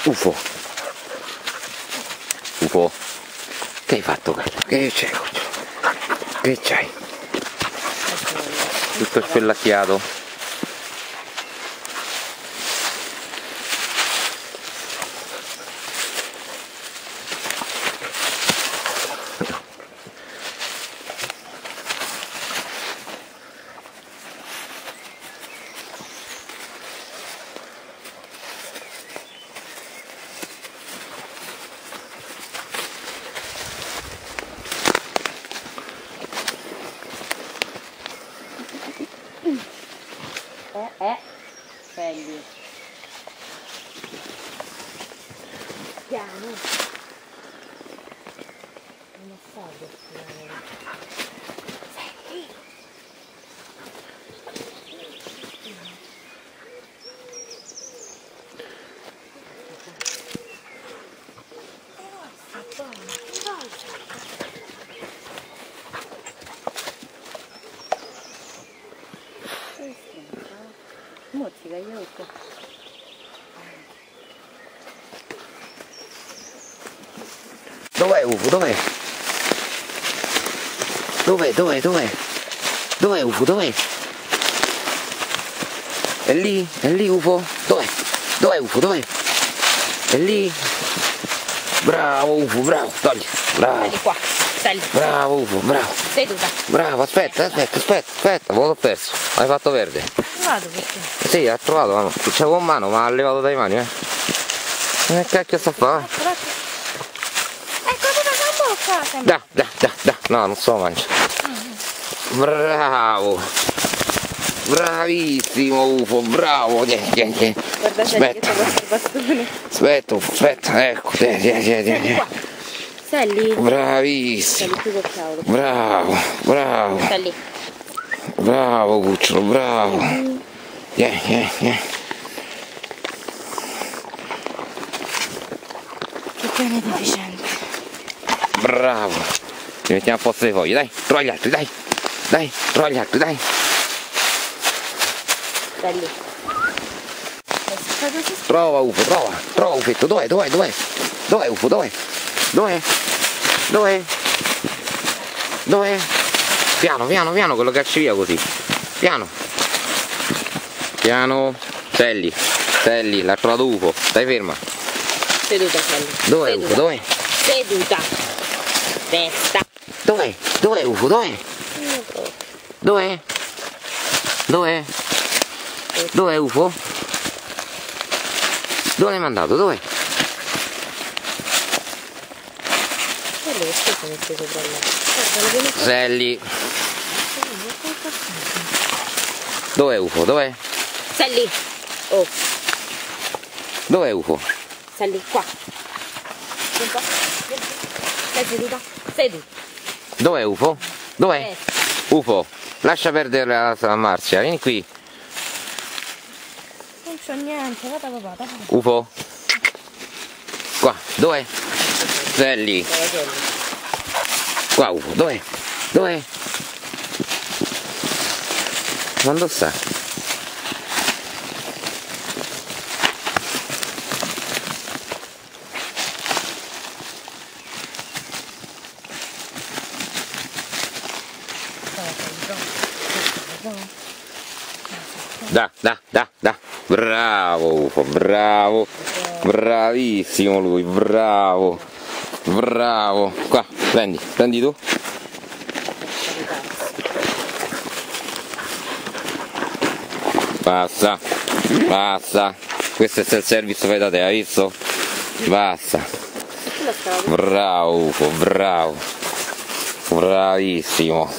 UFO. UFO. Che hai fatto, gatto? Che c'hai? Che c'hai? Tutto spellacchiato. Svegli. Piano. Non assaggio. Svegli. Mozzica, io ecco. Dov'è UFO? Dov'è? Dov'è UFO? Dov'è? È lì? È lì UFO? Dov'è? Dov'è UFO? Dov'è? È lì? Bravo UFO, bravo, togli, bravo. Sali qua, sali. Bravo UFO, bravo. Seduta. Bravo, aspetta, me l'ho perso. Hai fatto verde. Vado perché? Sì, ha trovato, ma c'avevo in mano, ma ha levato dai mani, Che cacchio sta a fare? Ecco dove la bocca! Da, no, non so mangiare. Bravo! Bravissimo UFO, bravo! Guarda, aspetta. che questo bastone. Aspetta, ecco, Sali qua. Sali. Bravissimo! Sali qui col cavolo. Bravo! Sali. Bravo cucciolo, bravo! Che pianeta efficiente. Bravo! Ci mettiamo a posto le foglie, dai, trova gli altri, dai, trova gli altri, dai! Sali. Trova UFO, UFO, dov'è? Dov'è UFO, dov'è? Piano, quello cacci via così, piano, Selli, l'ha trovato UFO, stai ferma. Seduta, Sali. Dov'è UFO, dov'è? Seduta. Testa. Dov'è UFO, dov'è? Dov'è UFO? Dove l'hai mandato, dov'è? Quello che spesso mette sopra là. Selli. Dov'è UFO, dov'è? Sali. Oh. Dov'è UFO? Sali qua. Un po'. Stai seduta? Seduta. Dov'è UFO? Dov'è? UFO, lascia perdere la Marzia, vieni qui. Non c'ho niente, vada papà. UFO? Qua, dov'è? Selli. Qua UFO, dov'è? Quando sta? Da. Bravo UFO, bravo. Bravissimo lui, bravo. Qua, prendi tu. Basta. Questo è il self-service fai da te, hai visto? Basta. Bravo UFO, bravo. Bravissimo.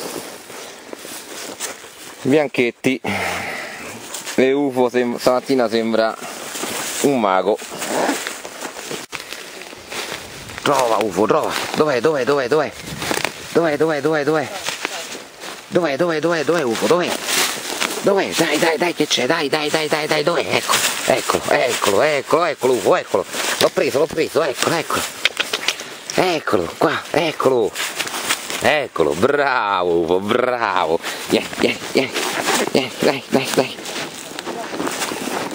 Bianchetti. E UFO stamattina sembra un mago. Trova UFO, trova. Dov'è? Dov'è UFO? Dov'è? Dai, che c'è? Dai, dov'è? Eccolo UFO, eccolo. L'ho preso, eccolo. Eccolo, qua, eccolo. Bravo UFO, bravo. Dai.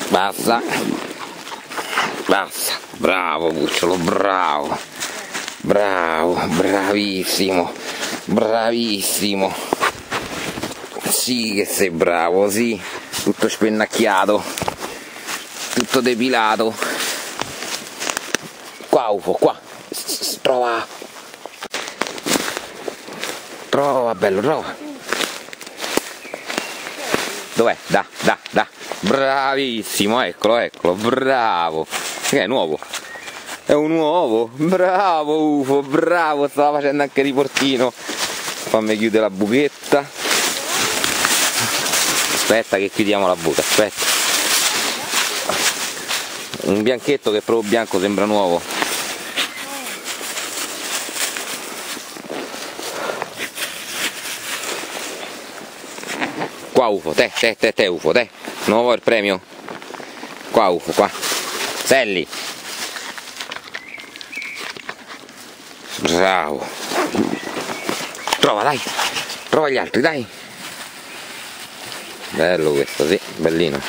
Basta. Bravo cucciolo, bravo. Bravo, bravissimo. Bravissimo. Sì che sei bravo, sì. Tutto spennacchiato. Tutto depilato. Qua UFO, qua. Trova. Trova, bello, trova. Dov'è? Da. Bravissimo, eccolo, bravo. Che è nuovo? È un uovo, bravo UFO, bravo, stava facendo anche riportino. Fammi chiudere la buchetta. Aspetta che chiudiamo la buca, aspetta. Un bianchetto che è proprio bianco, sembra nuovo. Qua UFO, te UFO, te. Non vuoi il premio? Qua UFO, qua. Selli. Bravo. Trova, dai. Trova gli altri, dai. Bello questo, sì, bellino.